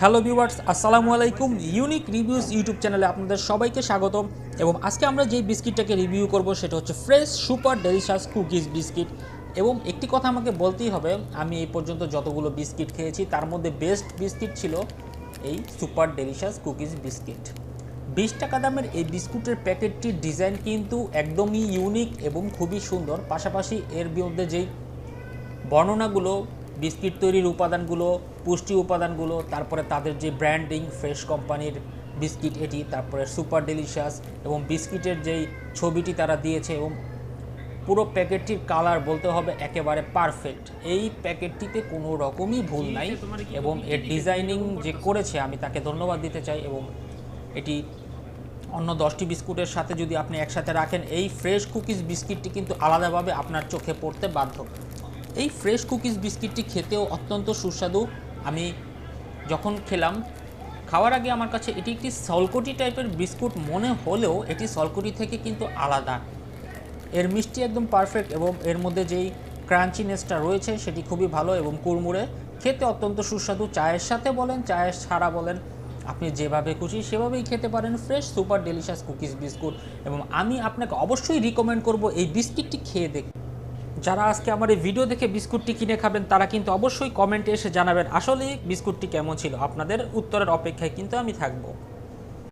Hello viewers, আসসালামু আলাইকুম। Unique reviews YouTube চ্যানেলে আপনাদের সবাইকে স্বাগতম। এবং আজকে আমরা যেই বিস্কিটটাকে রিভিউ করব সেটা হচ্ছে fresh super delicious cookies biscuit. এবং একটি কথা আমাকে বলতেই হবে, আমি এই পর্যন্ত যতগুলো বিস্কিট খেয়েছি তার মধ্যে বেস্ট বিস্কিট ছিল এই সুপার ডেলিশাস কুকিজ বিস্কিট। 20 টাকা দামের এই বিস্কুটের প্যাকেটটির ডিজাইন কিন্তু একদমই ইউনিক এবং খুবই সুন্দর। পাশাপাশি এর মধ্যে যেই বর্ণনাগুলো, বিস্কিট তৈরির উপাদানগুলো, পুষ্টি উপাদানগুলো, তারপরে তাদের যে ব্র্যান্ডিং, ফ্রেশ কোম্পানির বিস্কিট এটি, তারপরে সুপার ডেলিশাস এবং বিস্কিটের যেই ছবিটি তারা দিয়েছে, এবং পুরো প্যাকেটটির কালার বলতে হবে একেবারে পারফেক্ট। এই প্যাকেটটিতে কোনো রকমই ভুল নাই এবং এর ডিজাইনিং যে করেছে আমি তাকে ধন্যবাদ দিতে চাই। এবং এটি অন্য 10টি বিস্কুটের সাথে যদি আপনি একসাথে রাখেন, এই ফ্রেশ কুকিজ বিস্কিটটি কিন্তু আলাদাভাবে আপনার চোখে পড়তে বাধ্য। এই ফ্রেশ কুকিজ বিস্কিটটি খেতেও অত্যন্ত সুস্বাদু। আমি যখন খেলাম, খাওয়ার আগে আমার কাছে এটি একটি সলকটি টাইপের বিস্কুট মনে হলেও এটি সলকটি থেকে কিন্তু আলাদা। এর মিষ্টি একদম পারফেক্ট এবং এর মধ্যে যেই ক্রাঞ্চিনেসটা রয়েছে সেটি খুবই ভালো এবং কুড়মুড়ে, খেতে অত্যন্ত সুস্বাদু। চায়ের সাথে বলেন, চায়ের ছাড়া বলেন, আপনি যেভাবে খুশি সেভাবেই খেতে পারেন fresh super delicious cookies biscuit. এবং আমি আপনাকে অবশ্যই রিকমেন্ড করব এই বিস্কিটটি খেয়ে দেখুন। যারা আজকে আমার এই ভিডিও দেখে বিস্কুটটি কিনে খাবেন তারা কিন্তু অবশ্যই কমেন্টে এসে জানাবেন আসলে বিস্কুটটি কেমন ছিল। আপনাদের উত্তরের অপেক্ষায় কিন্তু আমি থাকবো।